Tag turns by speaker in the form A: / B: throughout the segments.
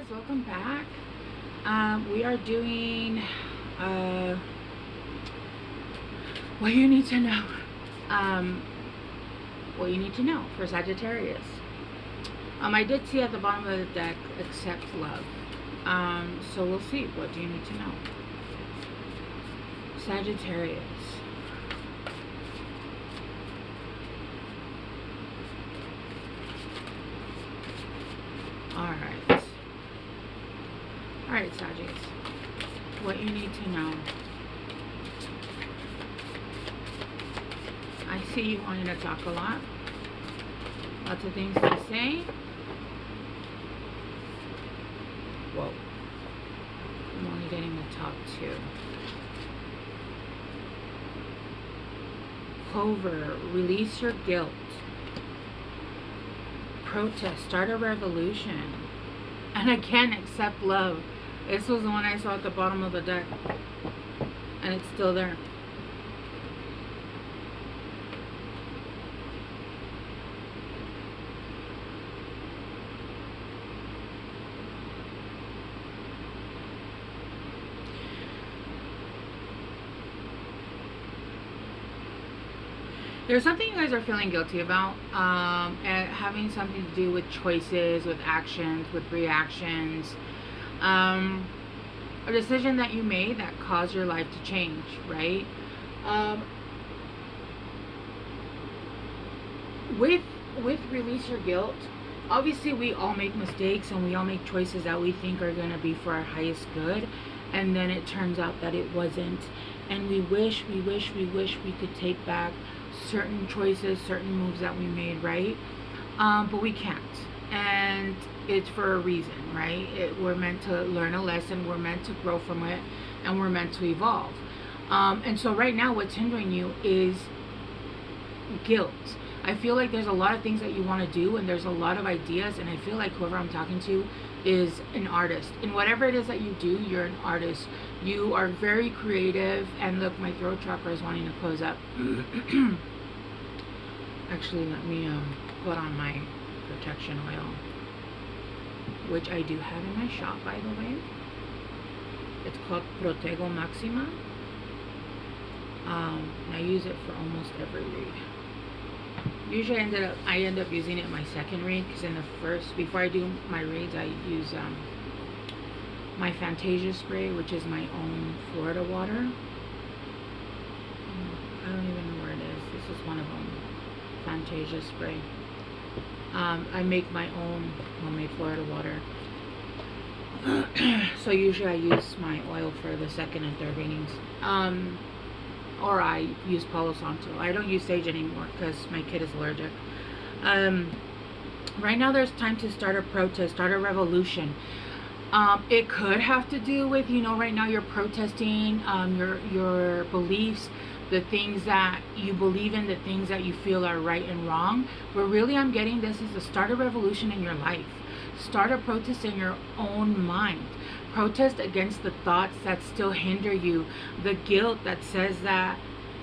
A: guys, welcome back. We are doing what you need to know. What you need to know for Sagittarius. I did see at the bottom of the deck, accept love. So we'll see. What do you need to know? Sagittarius. Alright, Sagittarius. What you need to know. I see you wanting to talk a lot. Lots of things to say. Whoa. I'm only getting the top two. Clover, release your guilt. Protest, start a revolution. And again, accept love. This was the one I saw at the bottom of the deck. And it's still there. There's something you guys are feeling guilty about, and having something to do with choices, with actions, with reactions. A decision that you made that caused your life to change, right? With release your guilt, obviously we all make mistakes and we all make choices that we think are going to be for our highest good, and then it turns out that it wasn't, and we wish we could take back certain choices, certain moves that we made, right? But we can't, and it's for a reason, right? We're meant to learn a lesson, we're meant to grow from it, and we're meant to evolve. And so right now what's hindering you is guilt. I feel like there's a lot of things that you want to do, and there's a lot of ideas, and I feel like whoever I'm talking to is an artist. And whatever it is that you do, you're an artist. You are very creative. And look, my throat chakra is wanting to close up. Actually, let me put on my protection oil, which I do have in my shop, by the way. It's called Protego Maxima. I use it for almost every read. Usually I end up using it in my second read, because in the first, before I do my reads, I use my Fantasia spray, which is my own Florida water. I don't even know where it is. This is one of them. Fantasia spray. I make my own homemade Florida water. So usually I use my oil for the second and third readings. Or I use Palo Santo. I don't use sage anymore because my kid is allergic. Right now there's time to start a protest, start a revolution. It could have to do with, right now you're protesting your beliefs, the things that you believe in, the things that you feel are right and wrong. But really I'm getting this is to start a revolution in your life. Start a protest in your own mind. Protest against the thoughts that still hinder you, the guilt that says that,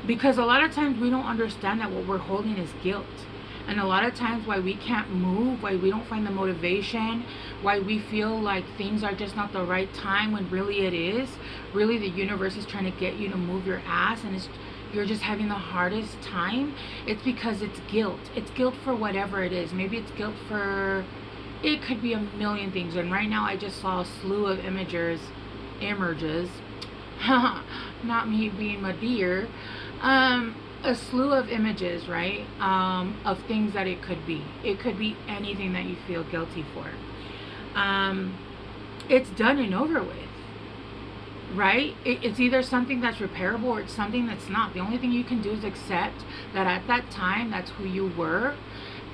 A: because a lot of times we don't understand that what we're holding is guilt. And a lot of times why we can't move, why we don't find the motivation, why we feel like things are just not the right time when really it is. Really the universe is trying to get you to move your ass, and you're just having the hardest time. It's because it's guilt. It's guilt for whatever it is. Maybe it's guilt for, it could be a million things. And right now I just saw a slew of images, not me being my dear, a slew of images, right, of things that it could be. It could be anything that you feel guilty for. It's done and over with, right? It's either something that's repairable or it's something that's not. The only thing you can do is accept that at that time that's who you were,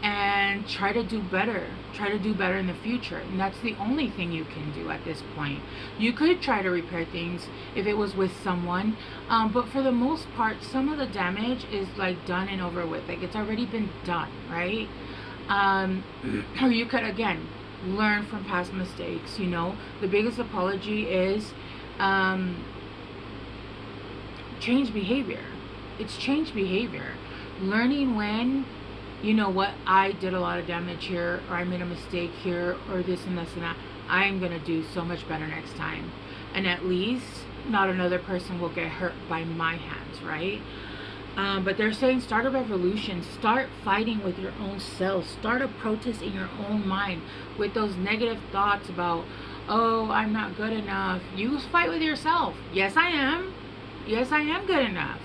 A: and try to do better. Try to do better in the future. And that's the only thing you can do at this point. You could try to repair things if it was with someone, but for the most part, some of the damage is like done and over with. Like it's already been done, right? Or you could, again, learn from past mistakes. The biggest apology is change behavior. It's change behavior. Learning when, you know what, I did a lot of damage here, or I made a mistake here, or this and this and that. I'm gonna do so much better next time, and at least not another person will get hurt by my hands, right? But they're saying start a revolution, start fighting with your own self, start a protest in your own mind with those negative thoughts about, oh, I'm not good enough. You fight with yourself. Yes, I am. Yes, I am good enough.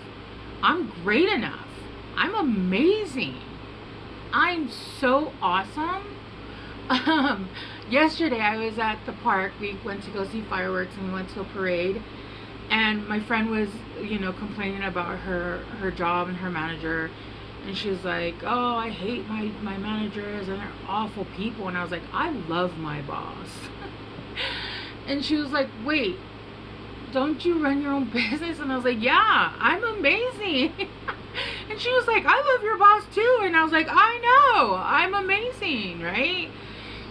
A: I'm great enough. I'm amazing. I'm so awesome. Yesterday I was at the park. We went to go see fireworks and we went to a parade. And my friend was, complaining about her job and her manager. And she was like, oh, I hate my managers and they're awful people. And I was like, I love my boss. And she was like, wait, don't you run your own business? And I was like, yeah, I'm amazing. And she was like, I love your boss too. And I was like, I know, I'm amazing, right?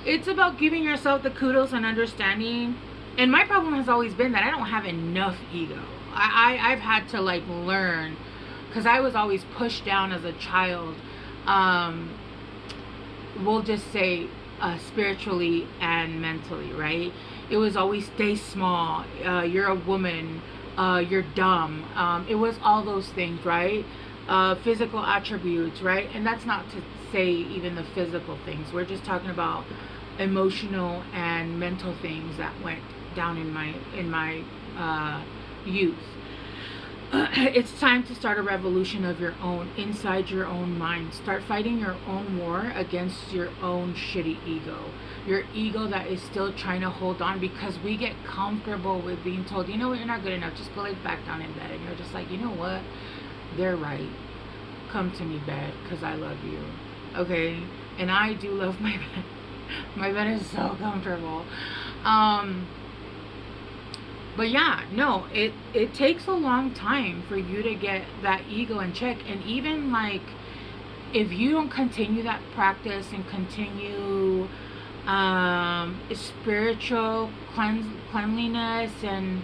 A: It's about giving yourself the kudos and understanding. And my problem has always been that I don't have enough ego. I've had to like learn, because I was always pushed down as a child. We'll just say spiritually and mentally, right? It was always stay small, you're a woman, you're dumb. It was all those things, right? Physical attributes, right? And that's not to say even the physical things. We're just talking about emotional and mental things that went down in my youth. It's time to start a revolution of your own, inside your own mind. Start fighting your own war against your own shitty ego. Your ego that is still trying to hold on, because we get comfortable with being told, you know what, you're not good enough, just go lay back down in bed. And you're just like, you know what, they're right. Come to me, bed, because I love you. Okay? And I do love my bed. My bed is so comfortable. But yeah, no, it takes a long time for you to get that ego in check. And even like, if you don't continue that practice and continue spiritual cleanliness and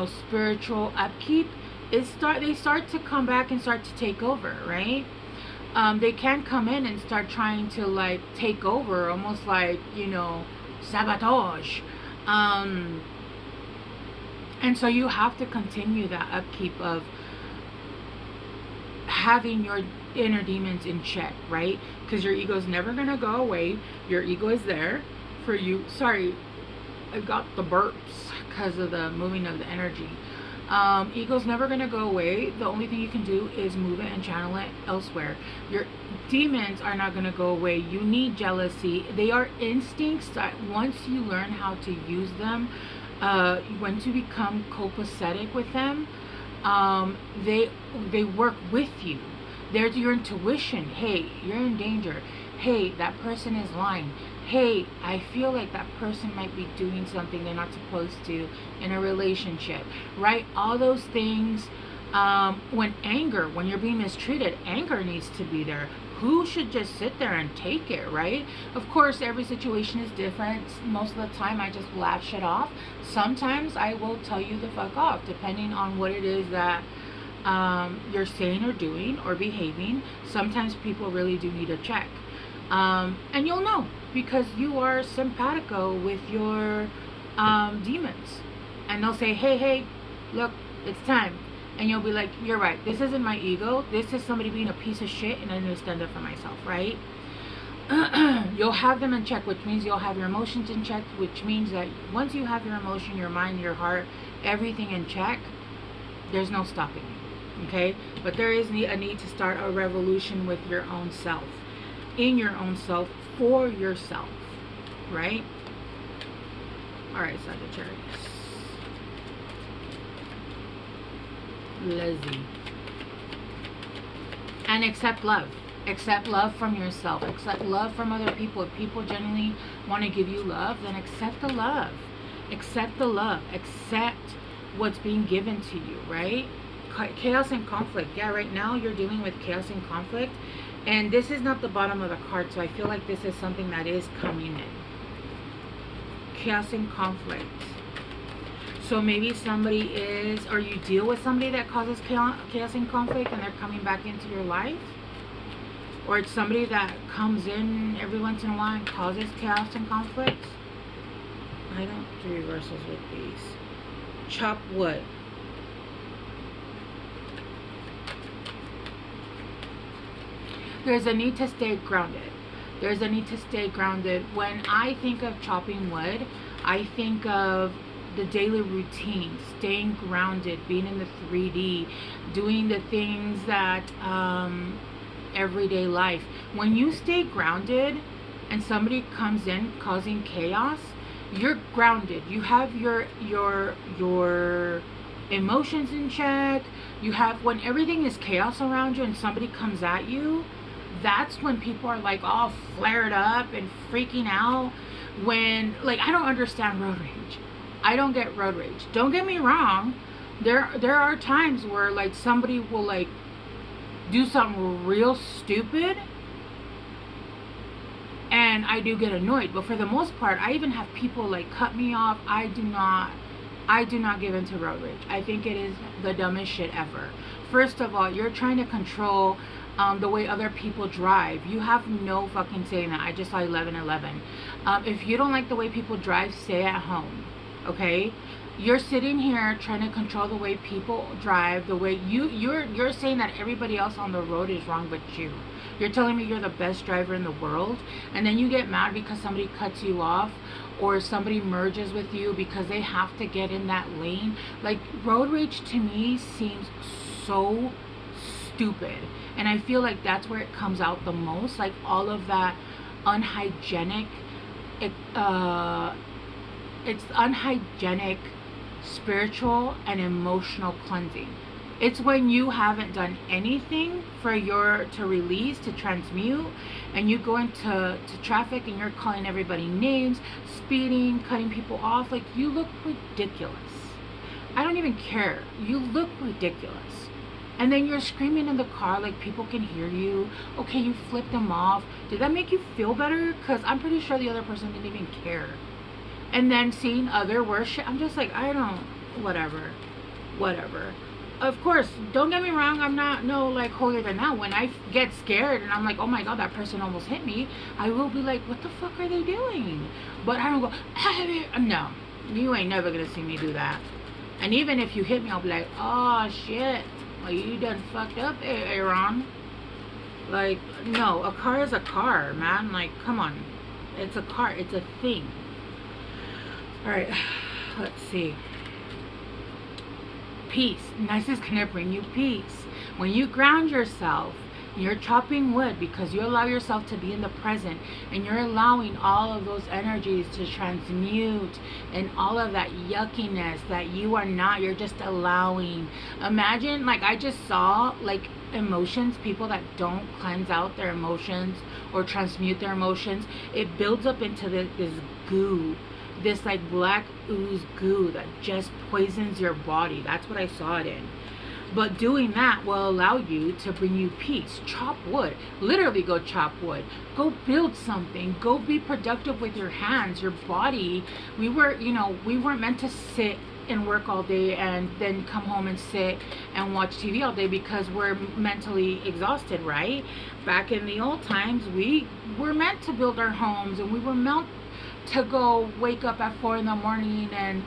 A: spiritual upkeep, they start to come back and start to take over, right? They can come in and start trying to like take over, almost like, sabotage. And so you have to continue that upkeep of having your inner demons in check, right? Because your ego is never going to go away. Your ego is there for you. Sorry, I got the burps because of the moving of the energy. Ego's never going to go away. The only thing you can do is move it and channel it elsewhere. Your demons are not going to go away. You need jealousy. They are instincts that once you learn how to use them, once you become copacetic with them, they work with you. They're your intuition. Hey, you're in danger. Hey, that person is lying. Hey, I feel like that person might be doing something they're not supposed to in a relationship, right? All those things. When you're being mistreated, anger needs to be there. Who should just sit there and take it, right? Of course, every situation is different. Most of the time, I just laugh shit off. Sometimes I will tell you the fuck off, depending on what it is that you're saying or doing or behaving. Sometimes people really do need a check. And you'll know, because you are simpatico with your demons. And they'll say, hey, look, it's time. And you'll be like, you're right, this isn't my ego, this is somebody being a piece of shit, and I need to stand up for myself, right? You'll have them in check, which means you'll have your emotions in check, which means that once you have your emotion, your mind, your heart, everything in check, there's no stopping you, okay? But there is a need to start a revolution with your own self, in your own self, for yourself, right? All right, Sagittarius. Lazy. And accept love. Accept love from yourself. Accept love from other people. If people genuinely want to give you love, then accept the love. Accept the love. Accept what's being given to you, right? Chaos and conflict. Yeah, right now you're dealing with chaos and conflict. And this is not the bottom of the card, so I feel like this is something that is coming in. Chaos and conflict. So maybe somebody is, or you deal with somebody that causes chaos and conflict, and they're coming back into your life. or it's somebody that comes in every once in a while and causes chaos and conflict. I don't do reversals with these. Chop wood. There's a need to stay grounded. There's a need to stay grounded. When I think of chopping wood, I think of the daily routine, staying grounded, being in the 3D, doing the things that everyday life. When you stay grounded and somebody comes in causing chaos, you're grounded. You have your emotions in check. You have, when everything is chaos around you and somebody comes at you, that's when people are like all flared up and freaking out. When, like, I don't understand road rage. I don't get road rage. Don't get me wrong. There are times where, like, somebody will, like, do something real stupid and I do get annoyed. But for the most part, I even have people, like, cut me off. I do not give into road rage. I think it is the dumbest shit ever. First of all, you're trying to control the way other people drive. You have no fucking say in that. I just saw 11:11. If you don't like the way people drive, stay at home. Okay? You're sitting here trying to control the way people drive, the way you're saying that everybody else on the road is wrong but you. You're telling me you're the best driver in the world, and then you get mad because somebody cuts you off or somebody merges with you because they have to get in that lane. Like, road rage to me seems so stupid, and I feel like that's where it comes out the most. Like, all of that unhygienic, it's unhygienic spiritual and emotional cleansing. It's when you haven't done anything to release, to transmute, and you go into traffic and you're calling everybody names, speeding, cutting people off. Like, you look ridiculous. I don't even care. You look ridiculous. And then you're screaming in the car like people can hear you. Okay, you flipped them off. Did that make you feel better? Because I'm pretty sure the other person didn't even care. And then seeing other worse shit, I'm just like, whatever. Of course, don't get me wrong, I'm not like holier than thou. When I get scared and I'm like, oh my god, that person almost hit me, I will be like, what the fuck are they doing? But I don't go, no, you ain't never gonna see me do that. And even if you hit me, I'll be like, oh shit, well, you done fucked up, Aaron. Like, no, a car is a car, man. Like, come on, it's a car, it's a thing. All right, let's see. Peace. This is gonna bring you peace. When you ground yourself, you're chopping wood because you allow yourself to be in the present, and you're allowing all of those energies to transmute and all of that yuckiness that you are not, you're just allowing. Imagine, like, I just saw, like, emotions, people that don't cleanse out their emotions or transmute their emotions, it builds up into this goo, this like black ooze goo that just poisons your body. That's what I saw it in. But doing that will allow you to bring you peace. Chop wood. Literally go chop wood. Go build something. Go be productive with your hands, your body. We weren't meant to sit and work all day and then come home and sit and watch TV all day because we're mentally exhausted, right? Back in the old times, we were meant to build our homes, and we were meant to go wake up at 4 in the morning and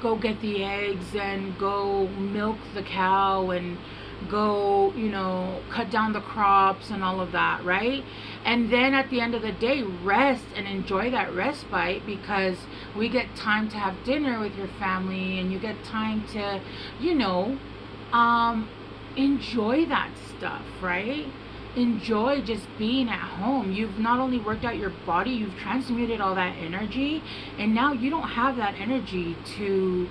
A: go get the eggs and go milk the cow and go, cut down the crops and all of that, right? And then at the end of the day, rest and enjoy that respite, because we get time to have dinner with your family, and you get time to, enjoy that stuff, right? Enjoy just being at home. You've not only worked out your body, you've transmuted all that energy, and now you don't have that energy to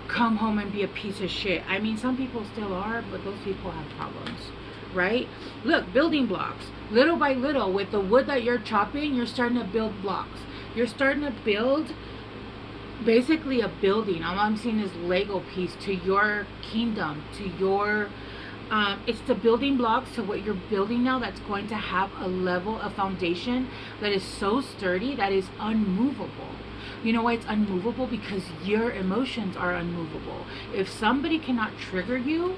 A: come home and be a piece of shit. I mean, some people still are, but those people have problems, right? Look, building blocks. Little by little, with the wood that you're chopping, you're starting to build blocks. You're starting to build basically a building. All I'm seeing is Lego piece to your kingdom, to your it's the building blocks to what you're building now, that's going to have a level of foundation that is so sturdy, that is unmovable. You know why it's unmovable? Because your emotions are unmovable. If somebody cannot trigger you,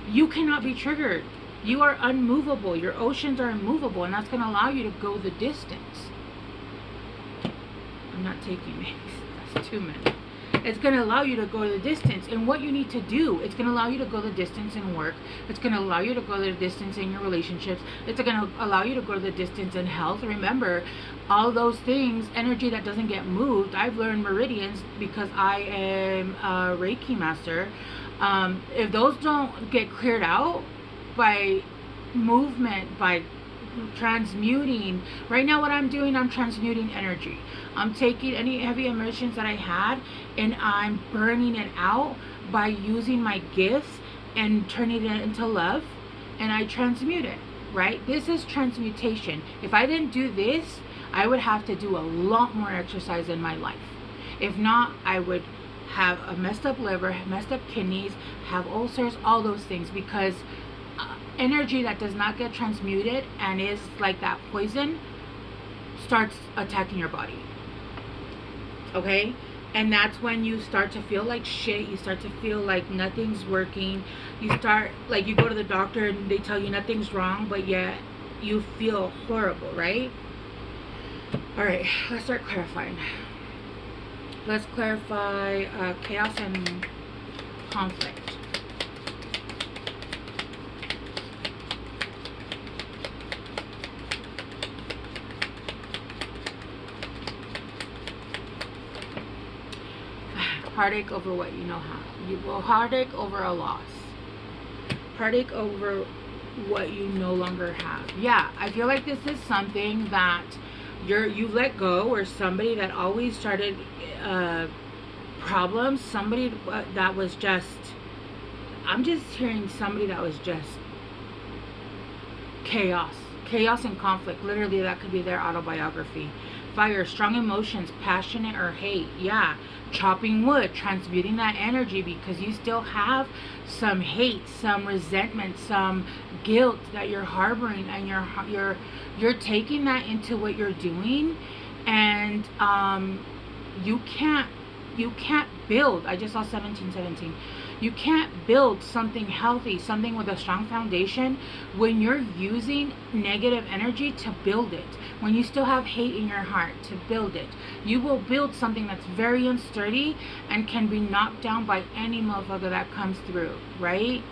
A: you cannot be triggered. You are unmovable. Your oceans are immovable, and that's going to allow you to go the distance. I'm not taking these. That's too many. It's going to allow you to go the distance in what you need to do. It's going to allow you to go the distance in work. It's going to allow you to go the distance in your relationships. It's going to allow you to go the distance in health. Remember, all those things, energy that doesn't get moved. I've learned meridians because I am a Reiki master. If those don't get cleared out by movement, by transmuting. Right now what I'm doing, I'm transmuting energy. I'm taking any heavy emotions that I had and I'm burning it out by using my gifts and turning it into love, and I transmute it, right? This is transmutation. If I didn't do this, I would have to do a lot more exercise in my life. If not, I would have a messed up liver, messed up kidneys, have ulcers, all those things, because energy that does not get transmuted and is like that poison starts attacking your body. Okay? And that's when you start to feel like shit. You start to feel like nothing's working. You start, like, you go to the doctor and they tell you nothing's wrong, but yet you feel horrible, right? Alright, let's start clarifying. Let's clarify chaos and conflict. Heartache over what you know how. You will heartache over a loss. Heartache over what you no longer have. Yeah, I feel like this is something that you let go, or somebody that always started problems. Somebody that was just, I'm just hearing somebody that was just chaos and conflict. Literally, that could be their autobiography. Fire, strong emotions, passionate or hate. Yeah, chopping wood, transmuting that energy, because you still have some hate, some resentment, some guilt that you're harboring, and you're taking that into what you're doing, and you can't build. I just saw 1717. You can't build something healthy, something with a strong foundation, when you're using negative energy to build it. When you still have hate in your heart to build it, you will build something that's very unsturdy and can be knocked down by any motherfucker that comes through, right?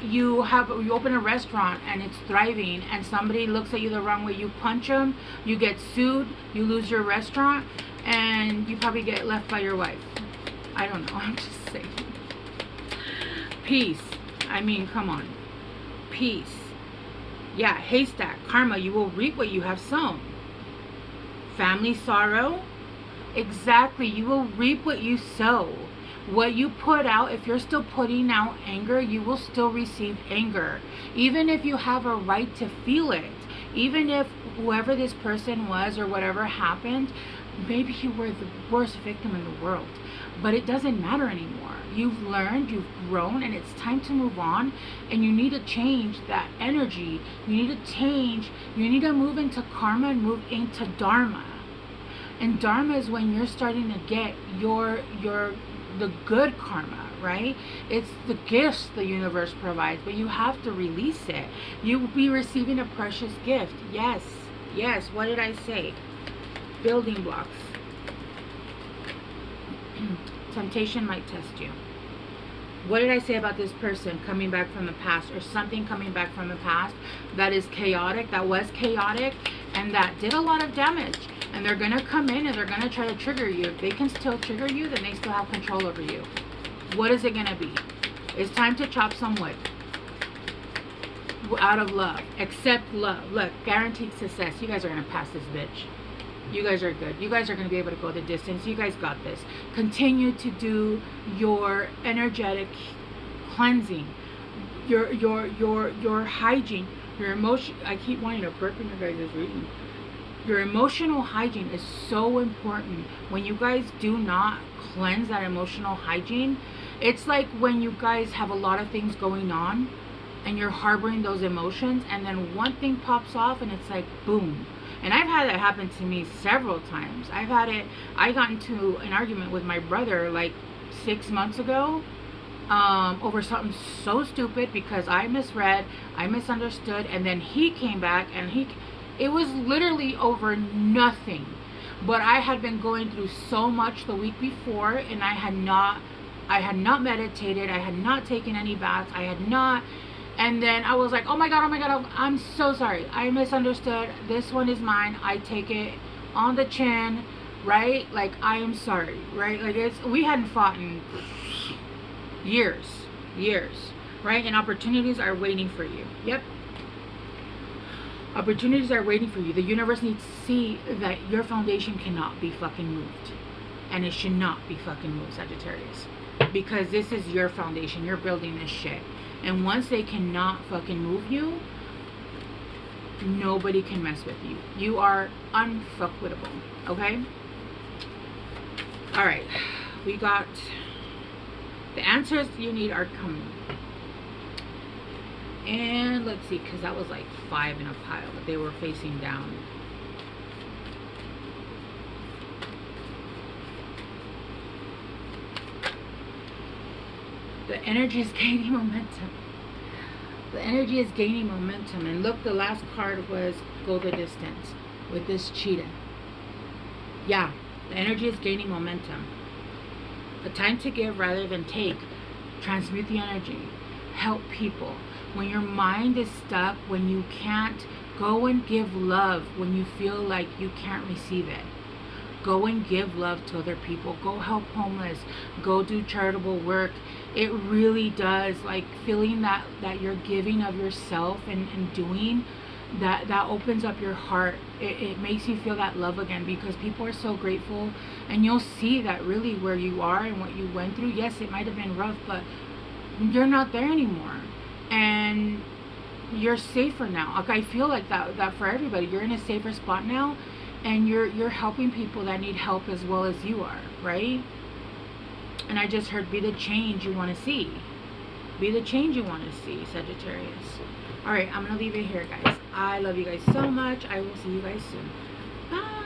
A: You open a restaurant and it's thriving, and somebody looks at you the wrong way. You punch them, you get sued, you lose your restaurant, and you probably get left by your wife. I don't know, I'm just saying. Peace. I mean, come on. Peace. Yeah, haystack. Karma. You will reap what you have sown. Family sorrow. Exactly. You will reap what you sow. What you put out, if you're still putting out anger, you will still receive anger. Even if you have a right to feel it. Even if whoever this person was or whatever happened, maybe you were the worst victim in the world. But it doesn't matter anymore. You've learned, you've grown, and it's time to move on. And you need to change that energy. You need to change. You need to move into karma and move into dharma. And dharma is when you're starting to get the good karma, right? It's the gifts the universe provides, but you have to release it. You will be receiving a precious gift. Yes. Yes. What did I say? Building blocks. Temptation might test you. What did I say about this person coming back from the past, or something coming back from the past that is chaotic, that was chaotic, and that did a lot of damage? And they're going to come in and they're going to try to trigger you. If they can still trigger you, then they still have control over you. What is it going to be? It's time to chop some wood. Out of love. Accept love. Look, guaranteed success. You guys are going to pass this bitch. You guys are good. You guys are going to be able to go the distance. You guys got this. Continue to do your energetic cleansing, your hygiene, your emotion. I keep wanting to burp when you guys is reading. Your emotional hygiene is so important. When you guys do not cleanse that emotional hygiene, it's like when you guys have a lot of things going on and you're harboring those emotions, and then one thing pops off and it's like boom. And I've had that happen to me several times. I got into an argument with my brother like 6 months ago, over something so stupid because I misread, I misunderstood, and then he came back and it was literally over nothing. But I had been going through so much the week before, and I had not meditated, I had not taken any baths, I had not. And then I was like, oh my god, I'm so sorry, I misunderstood, this one is mine, I take it on the chin, right? Like, I am sorry, right? Like, we hadn't fought in years, right? And opportunities are waiting for you. Yep, opportunities are waiting for you. The universe needs to see that your foundation cannot be fucking moved, and it should not be fucking moved, Sagittarius, because this is your foundation. You're building this shit, and once they cannot fucking move you, nobody can mess with you. You are unfuckwittable. Okay, all right, we got the answers you need are coming. And let's see, because that was like 5 in a pile, but they were facing down. The energy is gaining momentum. The energy is gaining momentum. And look, the last card was go the distance with this cheetah. Yeah, the energy is gaining momentum. A time to give rather than take. Transmute the energy. Help people. When your mind is stuck, when you can't, go and give love when you feel like you can't receive it. Go and give love to other people. Go help homeless. Go do charitable work. It really does, like, feeling that you're giving of yourself and doing that opens up your heart. It makes you feel that love again, because people are so grateful, and you'll see that really where you are and what you went through. Yes, it might have been rough, but you're not there anymore, and you're safer now. Like, I feel like that for everybody, you're in a safer spot now, and you're helping people that need help as well as you are, right? And I just heard, be the change you want to see. Be the change you want to see, Sagittarius. All right, I'm gonna leave it here, guys. I love you guys so much. I will see you guys soon. Bye.